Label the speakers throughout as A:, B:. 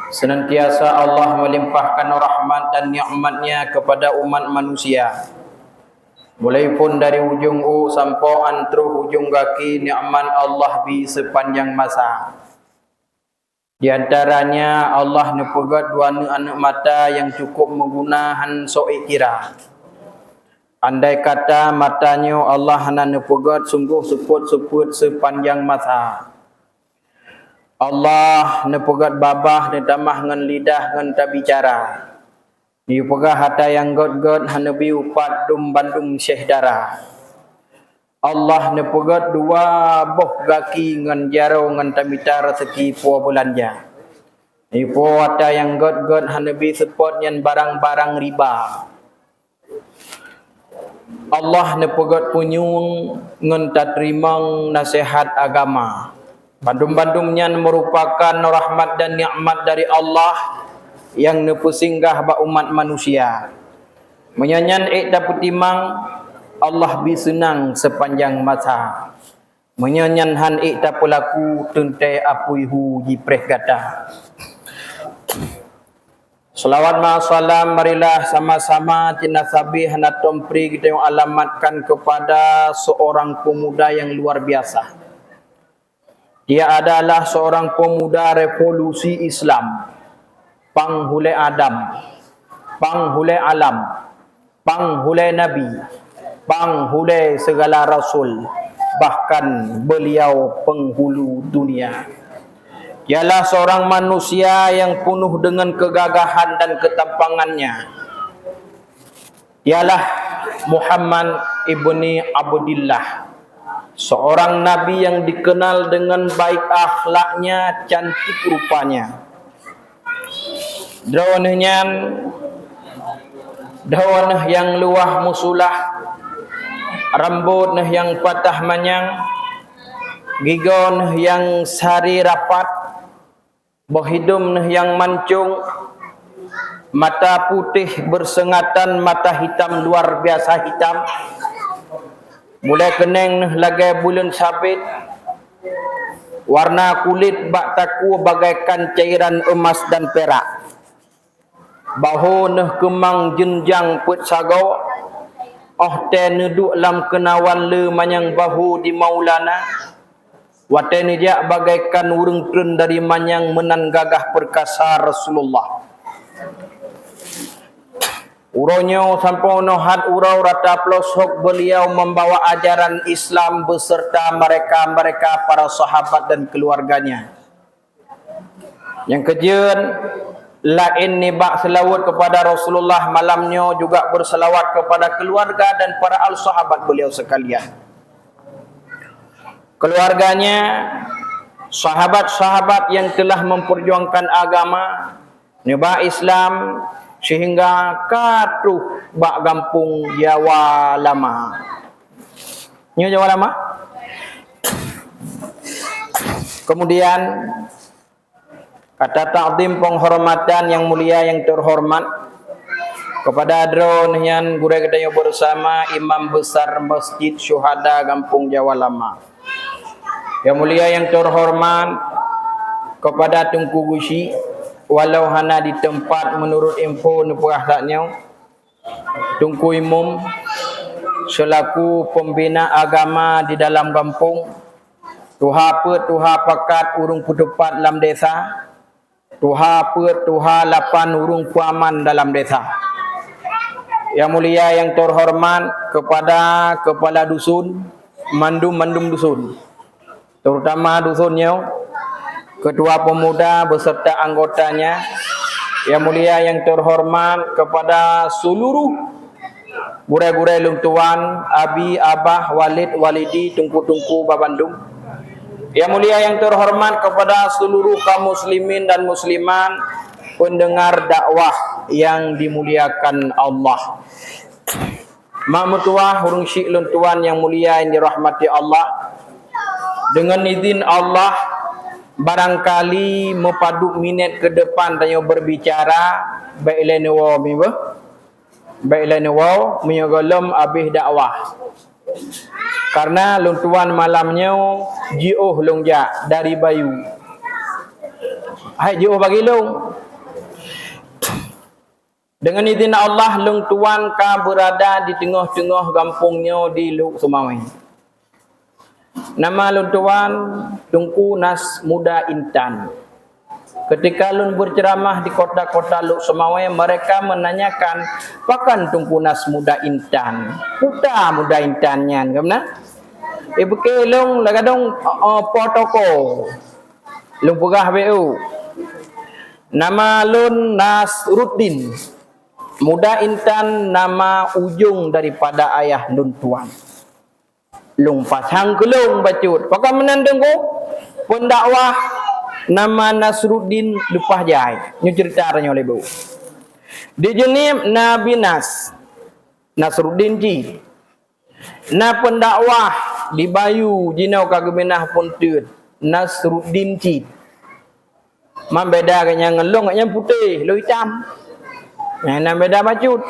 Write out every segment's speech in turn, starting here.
A: Senantiasa Allah melimpahkan rahmat dan nikmat-Nya kepada umat manusia. Mulai pun dari ujung sampai antruh ujung kaki nikmat Allah di sepanjang masa. Di antaranya Allah nepegat dua anak mata yang cukup menggunakan so'ik kira. Andai kata matanya Allah hana nepegat sungguh seput-seput sepanjang masa. Allah nepegat babah ditambah dengan lidah dengan tak bicara. Ni pegah hata yang god-god hanabi upat dum bandung syekh darah. Allah nepegat dua boh gaki dengan jaro dengan tak bicara rezeki puan belanja. Ni po hata yang god-god hanabi sepot yang barang-barang riba. Allah nepegat punyung dengan tak terima nasihat agama. Bandung-bandungnya merupakan rahmat dan nikmat dari Allah yang nepusinggah ba umat manusia. Menyanyan dapat timang Allah bisenang sepanjang masa. Menyanyan han tak pelaku tuntai apuihu jipreh gata. Salawat ma salam marilah sama-sama tinasabi hana tompri kita yang alamatkan kepada seorang pemuda yang luar biasa. Dia adalah seorang pemuda revolusi Islam. Panghulai Adam, panghulai alam, panghulai Nabi, panghulai segala Rasul. Bahkan beliau penghulu dunia. Dialah seorang manusia yang penuh dengan kegagahan dan ketampangannya. Dialah Muhammad ibni Abdillah. Seorang Nabi yang dikenal dengan baik akhlaknya, cantik rupanya. Dawanah yang luah musulah, rambutnya yang patah manyang, gigon yang sari rapat, berhidung yang mancung, mata putih bersengatan, mata hitam luar biasa hitam. Mulai keneng lagi bulan sabit, warna kulit bak taku bagaikan cairan emas dan perak. Bahu neh kemang jenjang put sagau, te neduk lam kenawan le manyang bahu di Maulana. Wate nejak bagaikan urung trun dari manyang menan gagah perkasa Rasulullah. Uronyo sampai nohat urau rata pelosok beliau membawa ajaran Islam beserta mereka para sahabat dan keluarganya. Yang kejian lain nibak selawat kepada Rasulullah, malamnya juga berselawat kepada keluarga dan para al-sahabat beliau sekalian. Keluarganya, sahabat-sahabat yang telah memperjuangkan agama nibak Islam sehingga katuh bak gampung Jawa Lama. Ini Jawa Lama. Kemudian kata ta'zim penghormatan yang mulia yang terhormat kepada drone yang gurau kita bersama Imam Besar Masjid Syuhada Gampung Jawa Lama. Yang mulia yang terhormat kepada Tunku Gusi, walau hana di tempat menurut info neperahlatnya, Tunku Imam selaku pembina agama di dalam kampung, tuha pakat urung putupat dalam desa, tuha lapan urung puaman dalam desa. Yang mulia yang terhormat kepada kepala dusun, mandum dusun, terutama dusunnya, ketua pemuda beserta anggotanya. Yang mulia yang terhormat kepada seluruh gurai-gurai luntuan, abi, abah, walid, walidi, tungku-tungku babandung. Yang mulia yang terhormat kepada seluruh kaum muslimin dan musliman, pendengar dakwah yang dimuliakan Allah. Mak mertua hurung syik luntuan yang mulia yang dirahmati Allah. Dengan izin Allah, barangkali mepaduk minit ke depan tanya berbicara baiklah nawa miba baiklah nawa menyogalom habis dakwah. Karena luntuan malamnya jioh longja dari bayu. Hai jauh bagi long. Dengan izin Allah long tuan ka berada di tengah-tengah kampungnya di Luk Sumawai. Nama long tuan Tunku Nas Muda Intan. Ketika lun berceramah di kota-kota Luk Sumawai, mereka menanyakan, "Pakan Tunku Nas Muda Intan?" Puta Muda Intannya, kamna? Buke long lagadong potoko. Lung pegah BU. Nama lun Nasruddin. Muda Intan nama ujung daripada ayah lun tuan. Lung pasang kelung bacut. Pakai menandeng ko pendakwah nama Nasruddin Lupah Jai. Nyu ceritanya oleh bu. Di jenim Nabi Nasruddin Ji. Na pendakwah di Bayu jinau kagemenah pun tut Nasruddin Ji. Membeda kanya ngelong kanya putih, lo hitam. Nah beda bacut.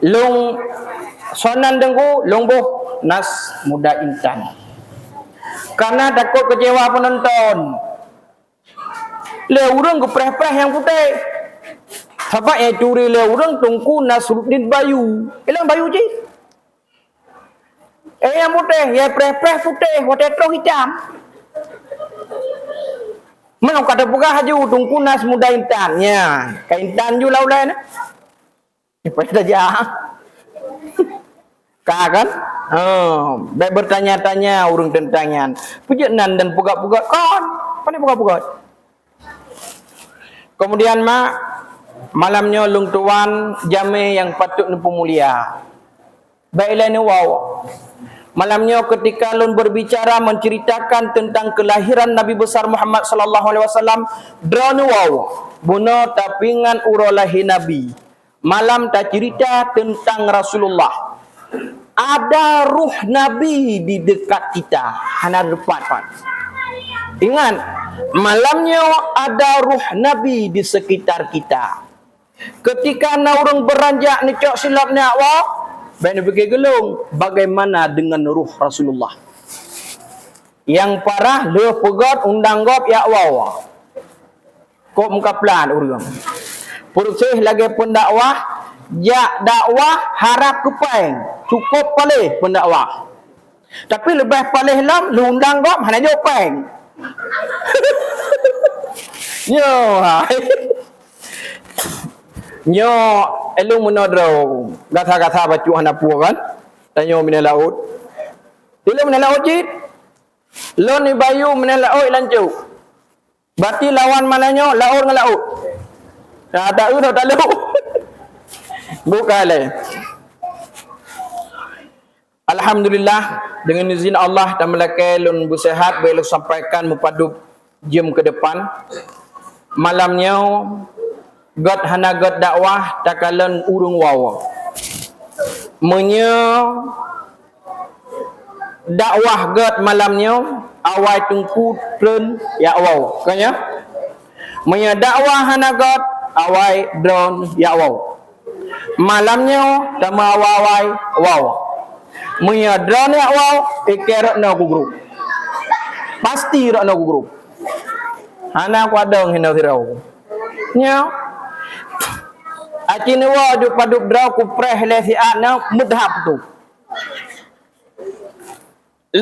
A: Long sonan dengku long boh Nas Muda Intan. Karena takut kecewa penonton. Le urang gepreh-preh yang putih. Sebab yang curi le urang Tunku Nasruddin Bayu. Ilang Bayu je. Yang putih, yang preh-preh putih, watetro hitam. Mana kata pegah haju Tunku Nas Muda Intan. Ya, ka Intan ju laulai na. Ipa saja. Kan? Baik bertanya-tanya urang tentangan. Pujenan dan pugat-pugat kon. Pandai pugat-pugat. Kemudian malamnya lung tuan jame yang patut nempu mulia. Baiklah ni wow. Malamnya ketika lun berbicara menceritakan tentang kelahiran Nabi besar Muhammad sallallahu alaihi wasallam, drone wow. Buno tapingan urolahi Nabi. Malam tak cerita tentang Rasulullah. Ada ruh Nabi di dekat kita. Hana depan. Ingat, malamnya ada ruh Nabi di sekitar kita. Ketika orang beranjak ni cok silap ni awak, baik pergi gelung, bagaimana dengan ruh Rasulullah? Yang parah le pegat undang gop ya awak. Kok muka pelan urang. Pursih lagi pendakwah, ya dakwah harap kepeng. Cukup palih pendakwah. Tapi lebih palih lam lu undang gop hana jo peng. Nyo hai. Nyo elung menodro. Gata-gata bacu hana puak kan? Tanyo mina laut. Dilo mina laut jit. Lo ni bayu mina laut lancu. Berarti lawan mananyo laut dengan laut. Nah, tak tahu tak lalu. Bukan le. Alhamdulillah dengan izin Allah dan melakai lun bersehat boleh sampaikan mupadu jam ke depan. Malamnya god hana god dakwah takalan urung wawa. Menye dakwah god malamnya awai tungku tren ya waw. Kanya? Menye dakwah hana god awai drone ya waw. Malamnya tama awai waw. Menyadran ya wow iker na ku grup pasti rak na ku grup ana ku adang hina tirau nya acine wa du paduk draw ku preh le si ana mudhab tu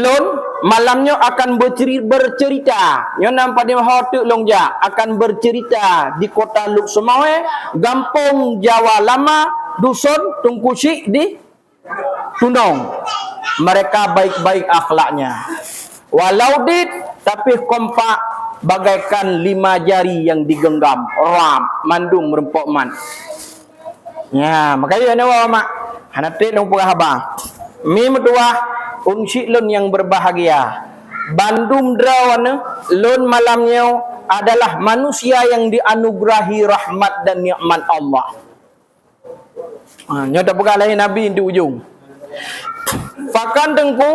A: lon malamnya akan bercerita nyo nampak di hotel longja akan bercerita di kota Luk Sumawai Gampung Jawa Lama dusun Tungkusi di Tunong. Mereka baik-baik akhlaknya. Walau dit tapi kompak bagaikan 5 jari yang digenggam. Ram mandung merempok man. Ya, makanya ni wa mak. Hanate nang pegah abang. Mi medua unsi lun yang berbahagia. Bandung drawana lun malamnya adalah manusia yang dianugerahi rahmat dan nikmat Allah. Nyata pegah lain Nabi di ujung. Fakan dengku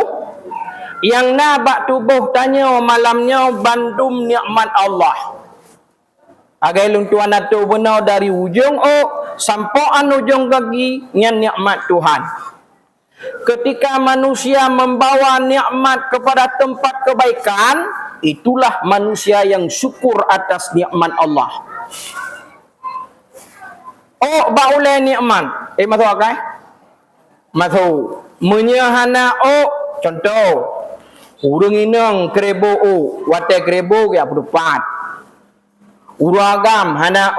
A: yang nabak tubuh tanya malamnya bandum nikmat Allah. Agai lun tuan atu benar dari ujung sampai ujung kaki nyan nikmat Tuhan. Ketika manusia membawa nikmat kepada tempat kebaikan, itulah manusia yang syukur atas nikmat Allah. Oh, baulai nikmat. Masuk akal? Masuk. Menyahana contoh. Urang inang kerebo watai kerebo ya berdepat. Uragam hana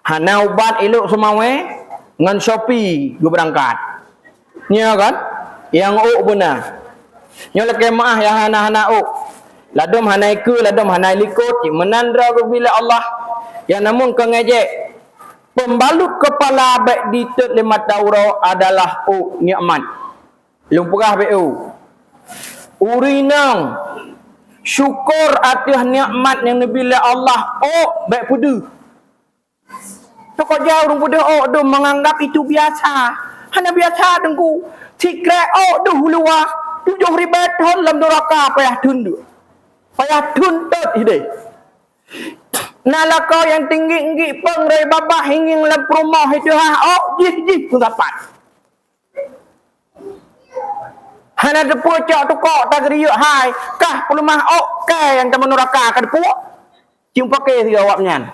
A: hana ubat elok semawe ngan Shopee gue berangkat. Nya kan? Yang benar. Nya leke maah yang hana ladom hana iku ladom hana likut menandra bila Allah yang namun kengejek pembalut kepala baik di lima tauro adalah nikmat. Lumpurah bu. Urinang syukur atas nikmat yang bila Allah baik pudu. Toko jauh orang pudu do menganggap itu biasa. Hanya biasa dengku. Cikre do huluah 7,000 tahun dalam neraka payah tunduk. Payah tuntut ide. Nalaka yang tinggi-tinggi pengrai babah ingin dalam rumah itu jih pun dapat. Hana depu cak tukok tak riuk hai kah pelemah yang tak neraka ka depu. Cium pakai si awaknya.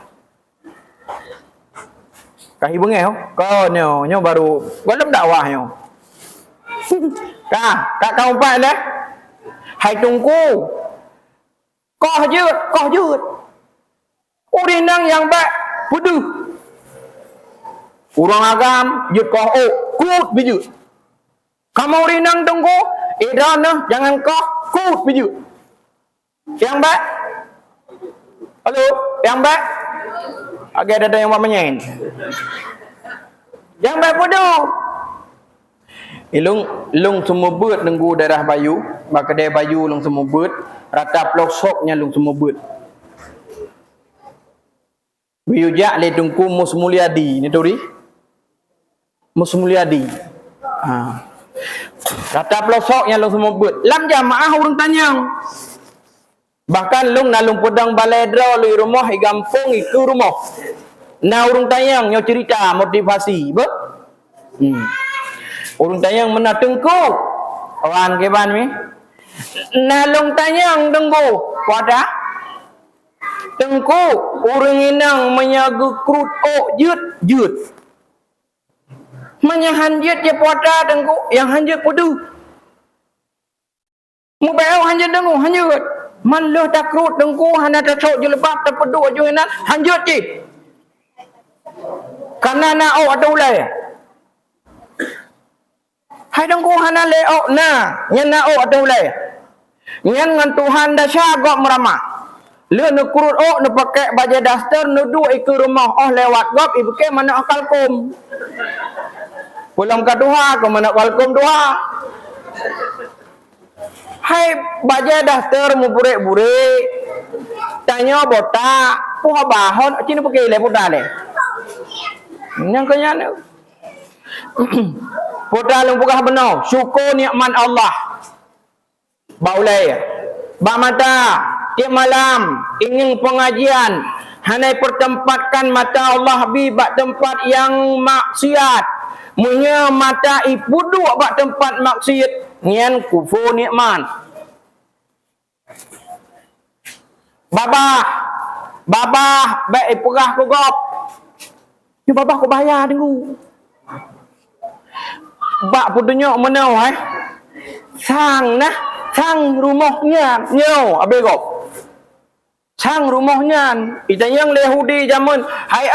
A: Kah ibu ngeh kau nyo baru belum dakwah nyo. Kak kau umpat dah. Hai tungku. Koh jut. Urinang yang baik pudu. Urang agam jut koh kut bijut. Kamu urinang tungku, jangan koh kut bijut. Yang baik. Halo, yang baik. Agak ada yang buat menyen. Yang baik pudu. Lung semua beut nunggu darah bayu, bakadai bayu lung semua beut, rata pelosoknya lung semua beut. Wiyujak le tungku Musmulyadi ni tori. Musmulyadi. Rata pelosoknya lung semua beut. Lam jamaah urang tanyang. Bahkan lung nalung pedang balai draw lui rumah i gampung ke rumah. Na urang tanyang nyo cerita motivasi, be? Urang tanyang mena tengku. Orang keban mi. Nalung tanyang tengku. Pada tengku urang inang menyagu krut jut. Menyahanjut je pada tengku yang hanjut pudu. Mu bae hanjut tengku hanjut. Man leh takrut tengku hana tasuk je lebab tapedu je nan hanjut je. Karena na ada ulai. Hai tengku hana le nyen na ada ulai. Nyen ngan Tuhan dah syagok meramah. Le nu kurut nu pakai baju daster nu du ke rumah lewat gop ibu ke mana akal kum. Pulang ke duha ke mana kalkum duha. Hai baju daster mu burek-burek. Tanya botak, puha bahon cini pakai le botak le. Yang kenyang. Botak lung pugah benar, syukur nikmat Allah. Baulai. Ba mata tiap malam ingin pengajian hanai pertempatkan mata Allah bi bak tempat yang maksiat munya mata ipudu bak tempat maksiat nyen kufur nikmat babah baik perah ku gop ni babah ku bayar dengu bak pudunya menau sang rumahnya nyo abe gop sang rumahnya ita yang Yahudi zaman hai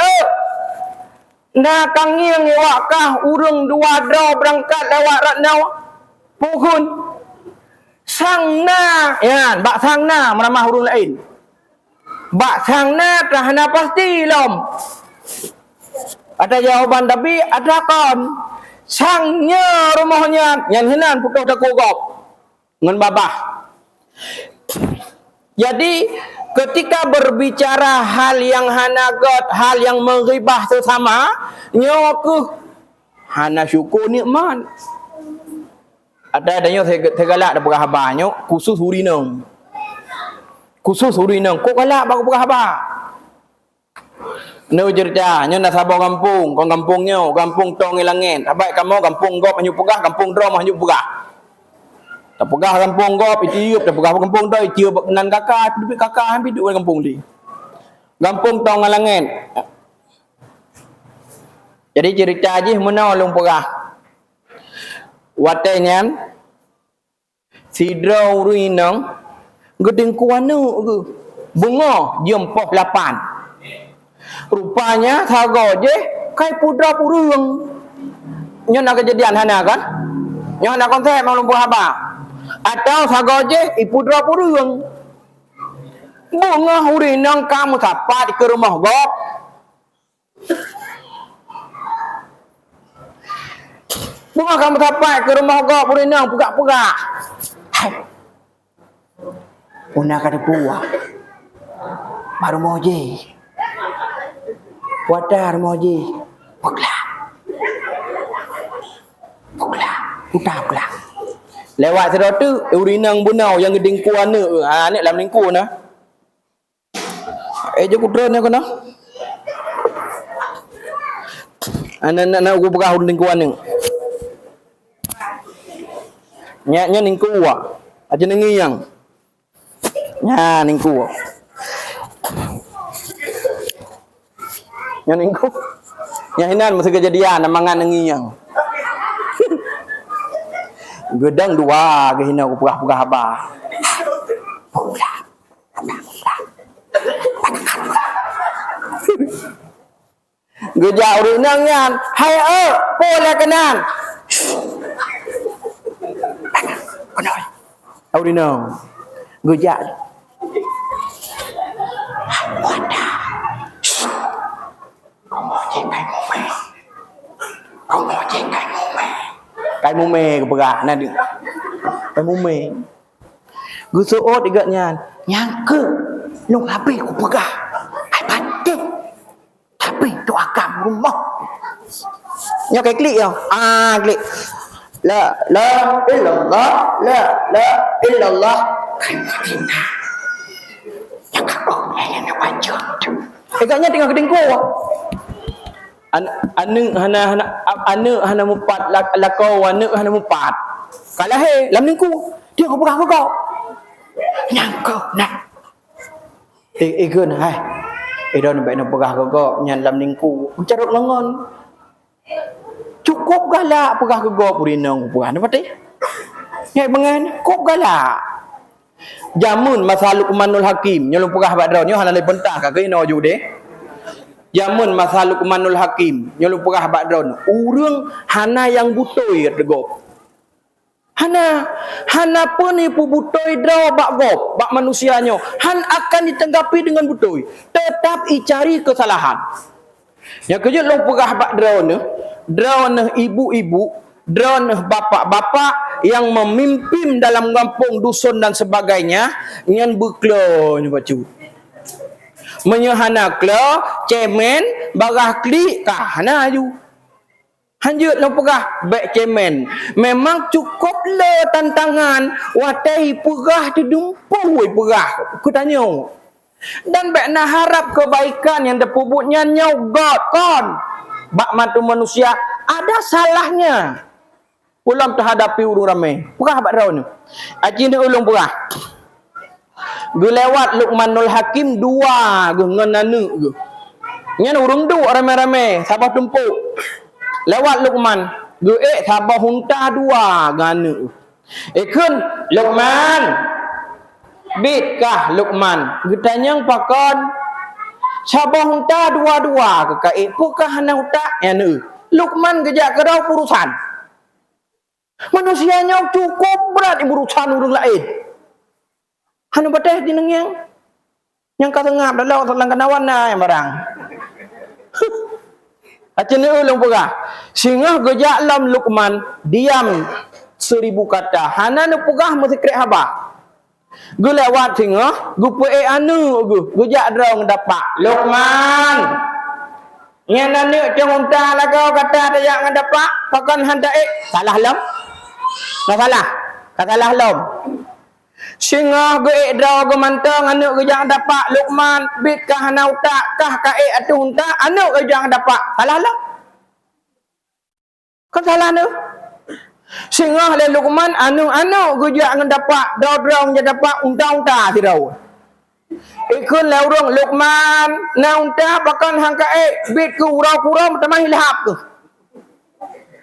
A: na kangiang wakah urang dua draw berangkat lewat ratnau pukun sang na ya bak sang na meramah urang lain bak sang na kerana pasti lom ada jawaban tapi ada kon sangnya rumahnya yang henan putus takugop ngan babah. Jadi ketika berbicara hal yang hanagot, hal yang menghibah sesama, nyokuh hana syukur nikmat. Ada tegalak ada berhabar nyok khusus urinang. Khusus urinang kok galak baru berhabar. No cerita nyo nak sabar kampung, kong kampungnya, kampung tong ilangin. Abai kamu kampung gop hanyut pegah, kampung drom hanyut pegah. Tak pegah kampung gop itiup, tak pegah kampung dah itiup nan kakak, duduk kakak ambil duduk kampung di. Kampung tong ngalangan. Jadi cerita aja mana ulung pegah. Watainya sidra urinang gedeng kuana ke bunga jempah lapan. Rupanya thago je kai pudra purung. Nyo nak kejadian hana kan? Nyo nak konsep ulung pegah ba. Atau thago je ipudra purung. Bunga urinang kamu dapat ke rumah gop. Bunga kamu dapat ke rumah gop urinang pegak-pegak. Hai. Una kada puah. Baru moji. Watar moji. Pegla. Pegla. Udah pegla. Lewat sedot tu urinang bunau yang geding kuana. Ha ni lam lingku na. Je kudron ya kana. Anak-anak aku pegah geding kuana. Nya ningku wa. Aja nengiang. Nya ningku wa. Nya ningku. Nya hinan mesti kejadian mangan nengiang. Gedang dua ke hina aku pegah-pegah ba. Pula. Gejak urinang yan. Hai pola kanan. Kenal. Urinang. Gejak. Cái mù mê của bà nè đừng cái mù mê cứ số ốt đi gợn nhàn nhang cứ lúc hấp bì của bà ai bắt chứ hấp bì cho cảm đúng không nhớ cái clip không clip la illallah cái gì nè nhắc các ông nghe nó quan trọng kayaknya tinggal keding ko hana mupat lako hana mupat kalah lam ningku dia ko pegah ko nyang ko nak ikun hai don baik nak pegah ko nyan lam ningku carut lengon cukup galak pegah ko purinang pegah dapat nyai bengan kop galak jamun masaluk manul hakim nyolong pegah badron nyo hana le pentah ka ke no ju de jamun masaluk manul hakim nyolong pegah badron urang hana yang butoi regop hana penipu butoi draw bak gop bak manusianyo han akan ditanggapi dengan butoi tetap icari kesalahan yang kerja long pegah badron ibu-ibu drone bapak-bapak yang memimpin dalam kampung dusun dan sebagainya ngan beklo ni bacu menyahana klo cemen barah klik kah na ju hanjut lo pegah bek cemen memang cukup le tantangan watai pegah didumpui pegah ku tanya dan bek nak harap kebaikan yang terpubutnya nyau god kon bak matu manusia ada salahnya ulam terhadapi urung ramai. Pegah abad raun ni. Aji ni ulung pegah. Gu lewat Luqmanul Hakim dua gu ngenanu gu. Nyan urung du ramai-ramai sabah tumpuk. Lewat Luqman, gu sabah hunta dua ganu. Ikun Luqman. Bitkah Luqman? Gu tanyang pakon sabah hunta dua-dua ke kai pukah hana hunta ya nu. Luqman gejak kerau urusan. Manusianya cukup berat urusan urang lain. Hanu bateh dineng yang kata ngap dalau tentang kenawan na yang barang. Acen ulung pegah. Singah gejak lam Luqman diam 1000 kata. Hana nu pegah mesti krek haba. Gu lewat singah gu pe anu gu gejak drong dapak Luqman. Yang nanu cong unta la kau kata ada yang dapak pakon handa salah lam. Tak salah. Katalah lom. Singa ge draw ge mantang anu ge jang dapat Luqman bit kah nau tak kah ka atu unta anu ge jang dapat. Salah lah. Kan salah nu. Singah le Luqman anu gujak ngan dapat draw-draw je dapat unta-unta tirau. Ikun le urang Luqman na unta bakan hang kae bit ku urau-urau tamah hilap tu.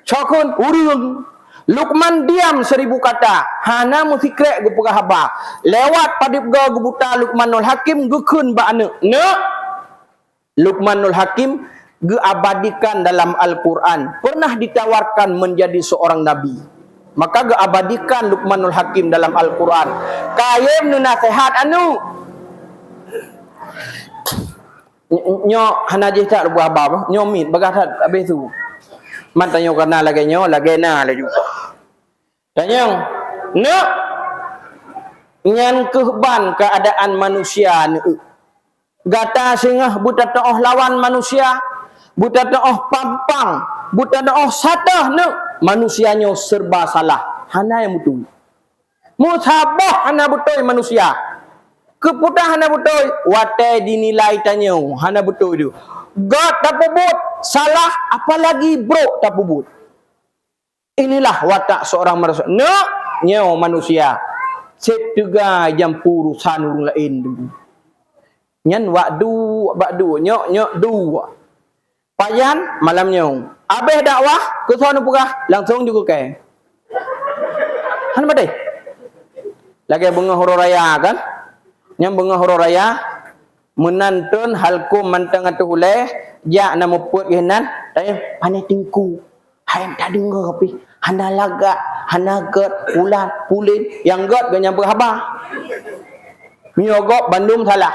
A: Cakun urang Luqman diam 1000 kata. Hana mufikrek gu pegah haba. Lewat padip ga gu buta Luqmanul Hakim gu keun ba ane. Ne Luqmanul Hakim gu abadikan dalam Al-Quran. Pernah ditawarkan menjadi seorang nabi. Maka gu abadikan Luqmanul Hakim dalam Al-Quran. Kayem nu nasihat anu. Nyo hana je tak buah bab. Nyo mit bagah tak habis tu. Man tanya kana lagi nyo lagi na la juga. Tanya. Ne nyan kehban keadaan manusia ni. Gata singah buta taoh lawan manusia, buta taoh pampang, buta taoh satah ne manusianya serba salah. Hana yang betul. Musabah hana betul manusia. Keputah hana betul. Watai dinilai tanya hana betul tu. God tak pubut, salah apalagi bro tak pubut. Inilah watak seorang manusia. Ne nyo manusia. Set juga jam urusan orang lain tu. Nyan bakdu nyok du. Payan malamnya. Habis dakwah ke sono pugah langsung juga ke. Han badai. Lagi bunga horo raya kan? Nyam bunga horo raya menantun halkum mantang atuleh ja nama put genan tanya pane tingku. Hayam tak dengar api. Hana laga, hana got, ulan, pulin yang got ganyam berhabah. Miogok Bandung salah.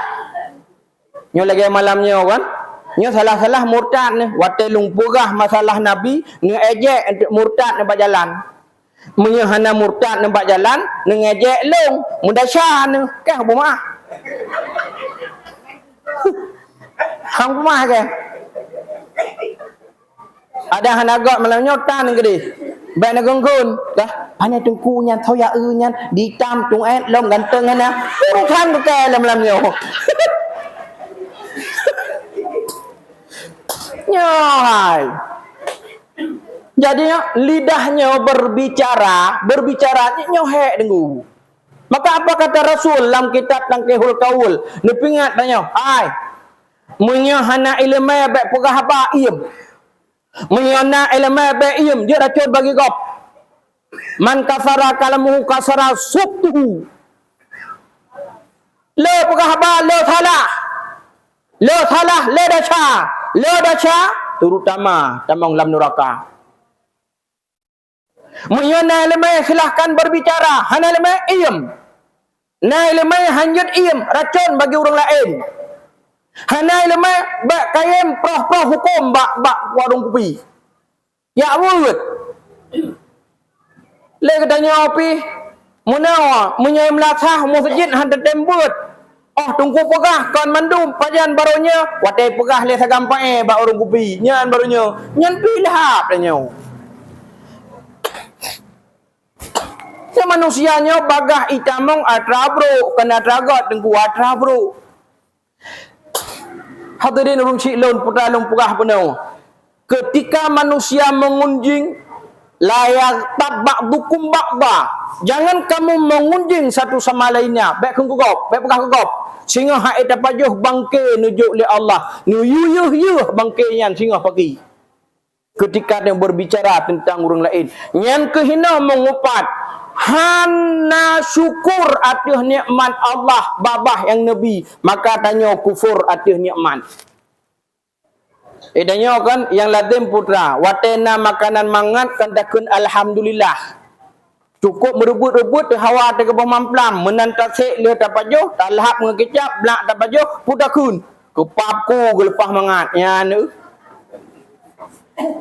A: Nyo lagi malamnya kan. Nyo salah-salah murtad ni. Watai lumpurah masalah Nabi. Nyo ejek untuk murtad nampak jalan. Menyahana murtad nampak jalan. Nyo ejek long. Mudasya ni. Kan apa maaf? Hang apa maaf kan? Ada hanagot malamnya tan ni gede. Baik nak gonggun. Dah. Hanya tungku nyan. Tau ya nyan. Ditam tung et. Lom ganteng hana. Urutan tu ke malamnya. Nyai. Jadi lidahnya berbicara nyohek dengu. Maka apa kata Rasul dalam kitab Tangkihul Kaul? Nepingat tanya, "Hai. Munyo hana ilmu baik pegah apa iem. Munyo hana ilmu baik iem, dia racun bagi kau. Man kasara kalamuhu kasara subtuhu. Le pegah apa le salah. Le salah, le daca. Le daca terutama tamang lam neraka. Menyana lemai silahkan berbicara. Hana lemai iem. Na lemai hanjut iem. Racun bagi orang lain. Hana lemai bak kayem proh-proh hukum bak warung kopi. Ya wud. Le katanya api. Munawa menyai melasah masjid hantar tembut. Oh tunggu pegah kawan mandum pajan barunya watai pegah le sagampai bak orang kopi nyan barunya nyan pilih tanya. Se manusianya bagah itamong atrabro kena tragot tengku atrabro. Hadirin urung cilon putalung pegah penuh. Ketika manusia mengunjing layak tabak dukum bakba. Jangan kamu mengunjing satu sama lainnya. Baik kengkop, baik pegah kengkop. Sehingga hak tapajuh bangke nujuk li Allah. Nu yuh bangke nyan sehingga pagi. Ketika dia berbicara tentang orang lain. Nyan kehina mengupat. Hana syukur atas nikmat Allah babah yang Nabi. Maka tanya kufur atas nikmat. Tanya kan yang lazim putra. Watena makanan mangat kan takun alhamdulillah. Cukup merebut-rebut hawa te kebah mamplam menantak sek le tapajuh talhap ngekecap blak tapajuh putakun kepapku gelepah mangat ya nu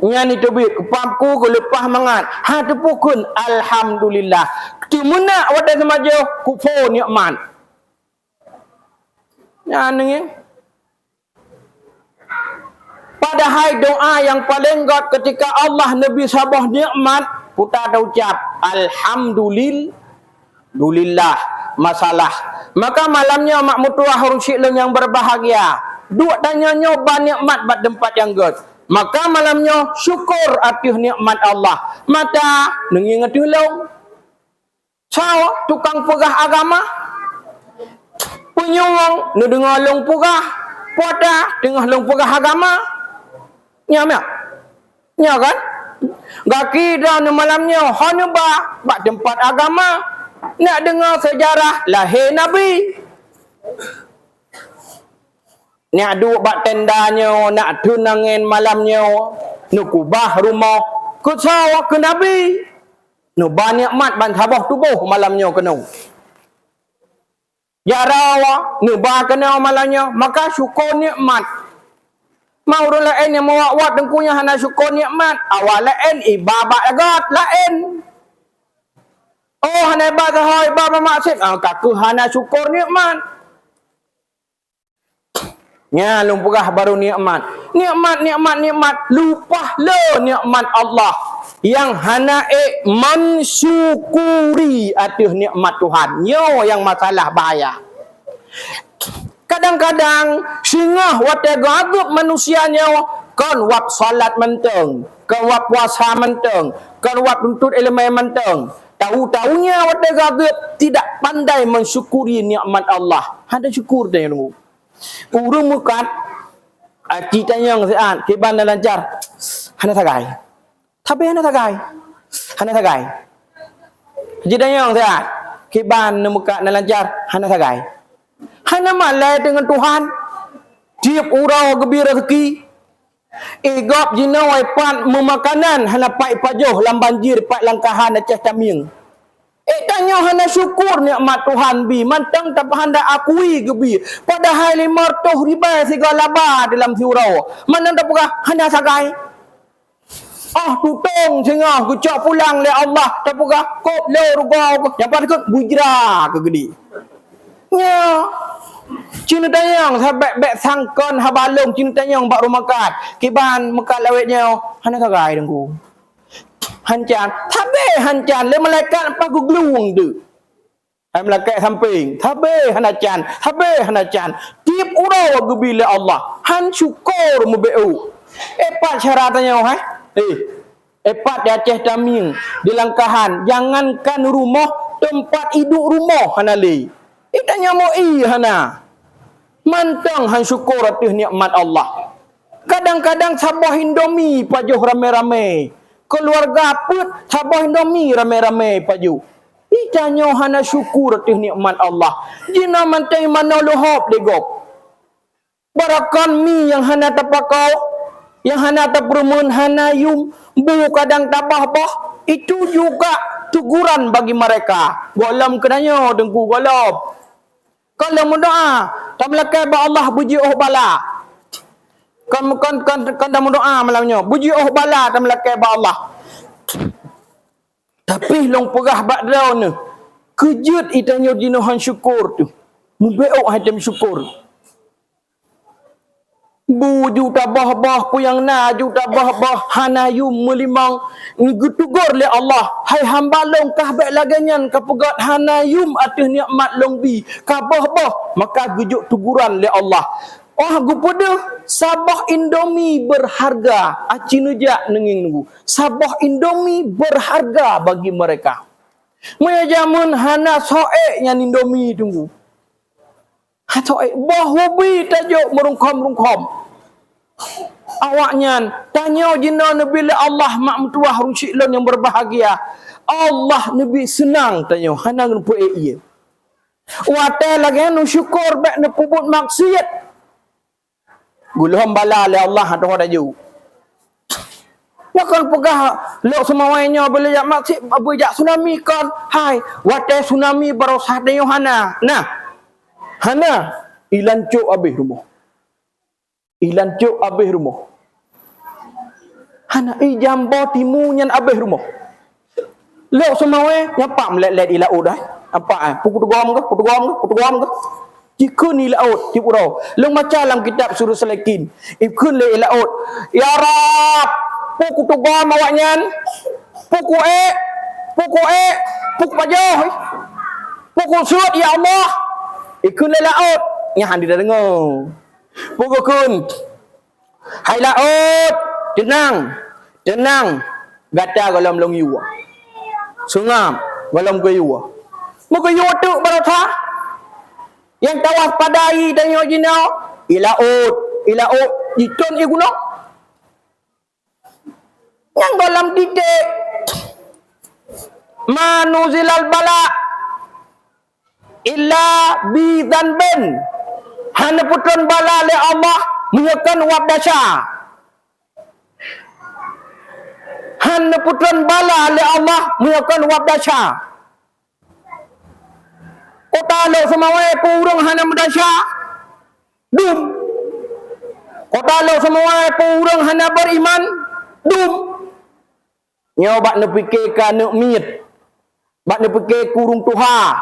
A: nya ni tebit kepapku gelepah mangat ha tepukun alhamdulillah timuna wadah semajo kufur nikmat ya ni padahal doa yang paling god ketika Allah Nabi sabah nikmat putar ada ucap alhamdulillah masalah. Maka malamnya mak mutuah rusyid yang berbahagia. Duk tanya nyoba nikmat bat tempat yang god. Maka malamnya syukur atas nikmat Allah. Mata nenging atas long. Sao tukang pegah agama. Penyuang nu dengar long pegah. Poda dengar long pegah agama. Nya kan? Gaki dah malamnya hanya bak tempat agama. Nak dengar sejarah lahir Nabi. Nak duduk bak tendanya, nak tunangin malamnya, nak kubah rumah, ke sawah ke Nabi. Nak banyak mat ban sabah tubuh malamnya kena. Ya rawa, nak bah kena malamnya, maka syukur nikmat. Mau lain yang mewak-wak dengkunya hana syukur nikmat. Awal lain, ibabat agat lain. Oh, hana ibadat hai, ibadat maksud. Kaku hana syukur nikmat. Nya lumpurah baru nikmat. Nikmat. Lupa le nikmat Allah. Yang hana mensyukuri atas nikmat Tuhan. Nyo yang masalah bahaya. Kadang-kadang singah wate gagap manusianya kan wap salat menteng, kan wap puasa menteng, kan wap tuntut ilmu menteng. Tahu-tahunya wate gagap tidak pandai mensyukuri nikmat Allah. Ada syukur dia nunggu. Urung mukat kita yang sehat kiban dan lancar hana tagai tapi hana tagai kita yang sehat kiban mukat dan lancar hana tagai hana malai dengan Tuhan tiap urau gebi rezeki igap jinawai pan memakanan hana pai pajoh lam banjir pai langkahan aceh taming tanya hana syukur nikmat Tuhan bi mantang tak handa akui gebi padahal 500 ribu segala ba dalam surau mana tak pernah hana sagai tutong sengah kucak pulang le Allah tak pernah kop le rugau yang pada ke bujra ke gedi nya cina tayang sahabat bek sangkon habalong cina tayang bak rumah kat kiban mekat lawetnya hana sagai dengku hancan le malaikat apa gulung tu ai malaikat samping tabe hanacan tiap urau gebi le Allah han syukur mubeu epat syaratnya epat di Aceh Taming di Langkahan jangankan rumah tempat hidup rumah hanali itanya mau hana mantang han syukur atas nikmat Allah kadang-kadang sabah Indomie pajoh rame-rame keluarga pun sabah Indomie rame-rame paju. Itanya hana syukur atas nikmat Allah. Jina mantai mana lohop legop. Barakan mi yang hana tapakau, yang hana taperumun hana yum, bu kadang tabah-bah. Itu juga teguran bagi mereka. Golam kenanya dengku golop. Kalau mendoa, tamlakai ba Allah puji bala. Kan dah doa malamnya. Puji bala dan melakai ba Allah. Tapi long perah bak daun ni. Kejut itanya dinohan syukur tu. Mubeok hatam syukur. Bu tabah-bah ku yang na tabah-bah hanayum melimang ngutugur le Allah. Hai hamba long kah baik laganyan kapegat hanayum atas nikmat long bi. Kabah-bah maka gujuk tuguran le Allah. Gupada sabah Indomie berharga. Acinujak nenging nunggu. Sabah Indomie berharga bagi mereka. Maya jamun hana soek yang Indomie tunggu. Soek bahubi tajuk merungkom-rungkom. Awaknya tanya jina Nabi Allah mak mentuah rusyidlon yang berbahagia. Allah Nabi senang tanya hana ngenupu iya. Watai lagi nu syukur baik nu pubut maksiat. Guluham bala le Allah atau ada ju. Ya kan pegah lok semawainya boleh jak maksud abujak tsunami kan. Hai, watai tsunami barosah de hana. Nah. Hana ilan cuk habis rumah. Hana jambo timu nyan habis rumah. Lok semawai nyapak melet-let ila udah. Apa pukul gom ke? Jika ni laut di purau. Long macam dalam kitab suruh selekin. Ikun le laut. Ya Rab, pukul tu gom awaknya. Pukul pajoh. Pukul surat ya Allah. Ikun le laut. Yang handi dah dengar. Pukul kun. Hai laut, tenang gata golom long yu sungam golom ke yu muka yu tu barata yang tawaf padai dan yo jinau ilaut ikon iguno yang golom titik manuzilal bala illa bi dhanbin hana putron bala le Allah menyekan wabdasha hana putron bala le Allah menyekan wabdasha kota lo semawai purung hana mudasha dum kota lo semawai purung hana beriman dum nyobak ne fikir ka ne miet bak ne fikir kurung tuha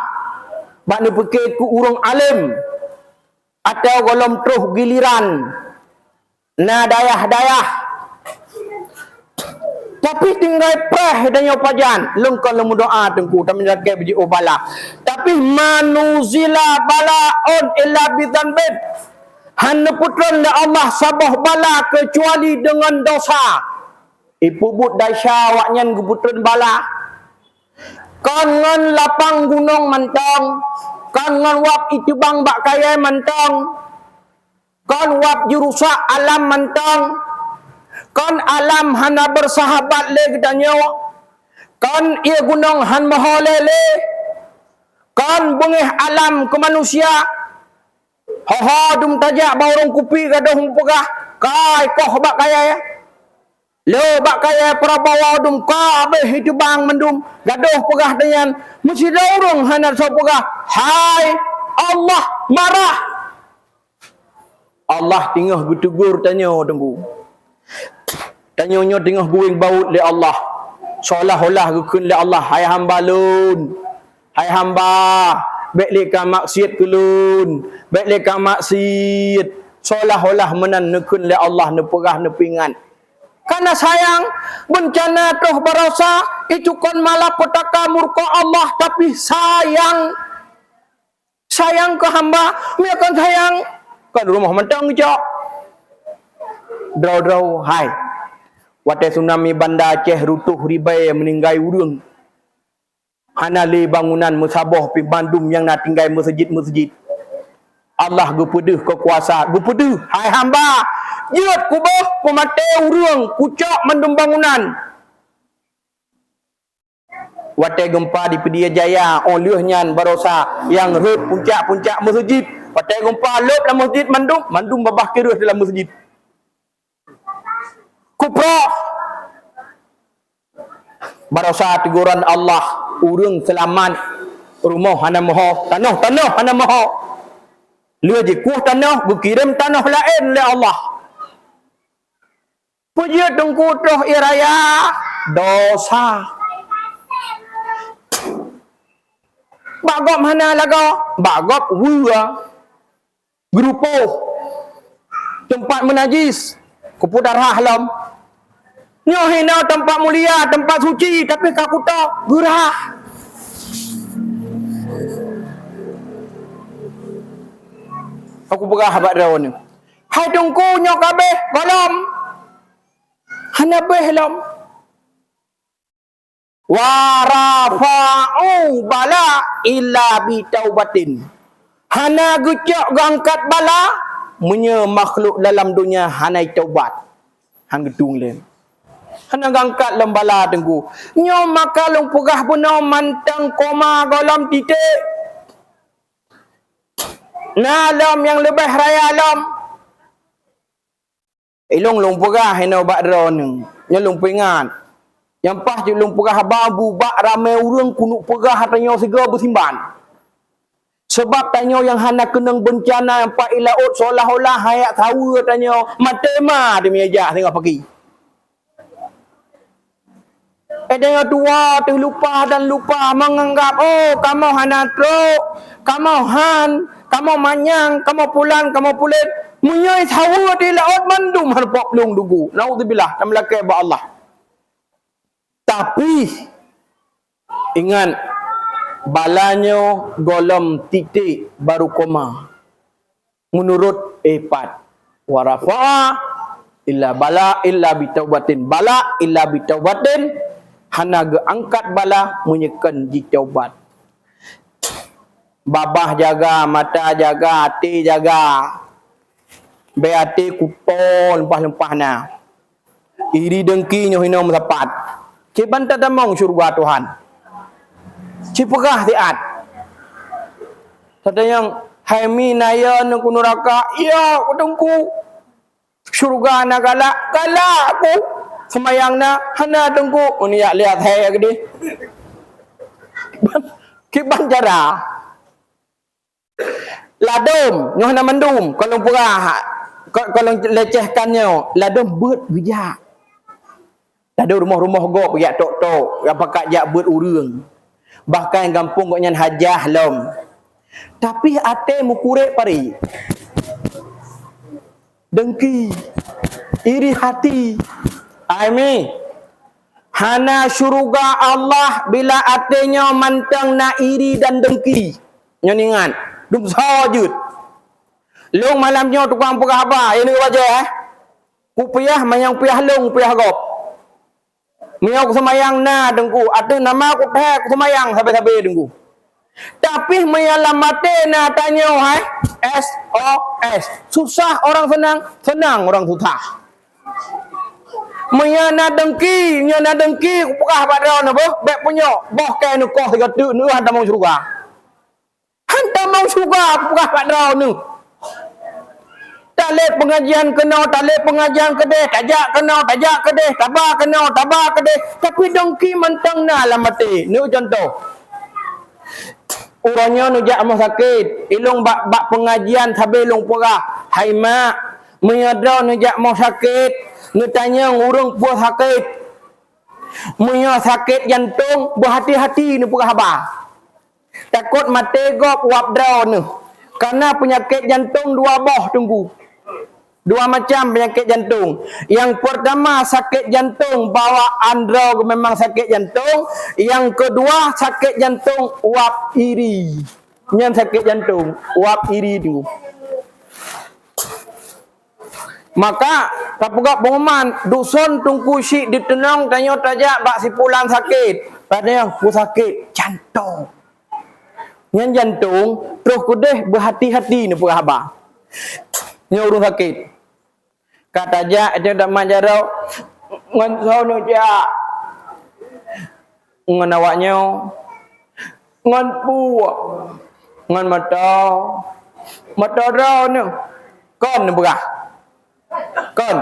A: bak ne fikir ku urung alim atau golom terus giliran na dayah tapi tinggal preh dan yo pajan lengkon lemu doa tengku tak menjaga biji obala tapi manuzila balaun illa bidzanbin hana putron da Allah sabah bala kecuali dengan dosa ipubut dasya waknyan guputron bala kangen lapang gunung mantong kangen wap itu bang bak kaya mantong kan wap jurusa alam mantong kan alam hana bersahabat le gedanyo kan ia gunung han maholele kan bengih alam ke manusia dum tajak baurung kupi gadoh pegah kai koh bak kaya ya lo bak kaya prabawa dum ka be hidu bang mendum gadoh pegah dengan mesti daurung hana so pegah hai Allah marah Allah tingah gutugur tanyo tengku tanyo nyo tingah guing baut le Allah seolah-olah gukun le Allah hai hamba lun hai hamba baik le ka maksiat kulun baik le ka maksiat seolah-olah menan nekun le Allah ne pegah ne pingan karena sayang bencana toh berasa itu kon malapetaka murka Allah tapi sayang ke hamba dia kan sayang kan rumah mentang je draw hai wate tsunami Banda Aceh rutuh ribai meninggai urang hana le bangunan musabah pi Bandung yang nak tinggai masjid Allah gupedeh kekuasa gupedeh hai hamba jeut kubah pemate urang kucak mendum bangunan wate gempa di Pedia Jaya olehnya barosa yang rut puncak-puncak masjid wate gempa lop dalam masjid mandum babah kirus dalam masjid kupro barosa teguran Allah urang selamat rumah hana moho tanah hana moho lu je kuh tanah bukirim tanah lain le Allah puji tengku toh iraya dosa bagop mana laga bagop wua grupo tempat menajis kupudarah halam nyo hina tempat mulia tempat suci tapi kakuta gerah aku pegah habak daun ni hai tengku nyo kabeh golom hana behlam warafa'u bala illa bi taubatin hana gucak gangkat bala menye makhluk dalam dunia hanai taubat hang gedung len hana gangkat lam bala tengku nyo maka long pegah beno mantang koma golom titik nalam yang lebih raya alam ilong long pegah hena bakdron nyelung pingat yang pas je long pegah babu bak ramai urang kunuk pegah tanyo segera bersimban sebab tanyo yang hana kenang bencana yang pak ilaut seolah-olah hayat tahu tanyo matema demi aja tengok pagi Edanya tua terlupa dan lupa menganggap kamu hana truk kamu kamu manyang kamu pulang kamu pulit munyai tahu di laut mandum harpok lung dugu naudzubillah tamlaka ba Allah tapi ingat balanyo golom titik baru koma menurut epat warafa illa bala illa bitaubatin. Bala illa bitaubatin. Hana ge angkat bala menyekan ditaubat. Babah jaga, mata jaga, hati jaga. Be hati kupon lempah-lempah na. Iri dengki nyo hina mendapat. Ciban tak damang syurga Tuhan. Cipegah tiat. Tata yang haimi naya nang neraka. Ya, kudungku. Syurga na galak aku. Semayang na hana dengku. Uni yak lihat hai gede. Kiban cara. Ladum, nyoh na mandum kalau purah. Kalau lecehkannya, ladum beut bijak. Ladum rumah-rumah gop yak tok-tok, yang pakak jak beut urang. Bahkan kampung kok nyan hajah lom. Tapi ate mukurek pari. Dengki. Iri hati. Aimi. Hana syurga Allah bila atenya mantang na iri dan dengki. Nyon ingat. Dum sajud. Long malamnya tukang pegah apa? Ini wajah Kupiah mayang piah long piah gop. Miau semayang na dengku. Ada nama aku teh semayang sampai-sampai dengku. Tapi menyelamatkan na tanya SOS. Susah orang senang orang susah. Menyana dengki kupekah pada na boh bek punyo boh kai nu koh tiga tu nu hantar mau surga. Hantar mau surga kupekah pada nu. Talek pengajian kena, talek pengajian kedeh, tajak kena, tajak kedeh, tabah kena, tabah kedeh. Tapi dengki mentang na lah mati. Ni contoh. Urangnya nu jak amah sakit, ilung bak pengajian sabe long purah. Hai mak, menyadar nu jak amah sakit, nu tanya urang puas sakit. Munya sakit jantung, berhati-hati nu purah ba. Takut mati gop wap draw nu. Karena penyakit jantung dua boh tunggu. Dua macam penyakit jantung. Yang pertama sakit jantung bawaan drog memang sakit jantung. Yang kedua sakit jantung uap iri. Yang sakit jantung uap iri tu. Maka tapugak pengumuman dusun tungku syik ditenang tanya tajak bak sipulan sakit. Pada yang ku sakit jantung. Yang jantung terus kudeh berhati-hati ni pun habah. Ni urus sakit. Kata jak dia dak manjarau ngan sono jak. Ngan awaknya ngan puak. Ngan mata rau ni. Kon ni berah. Kon.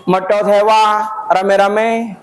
A: Mata sewa rame-rame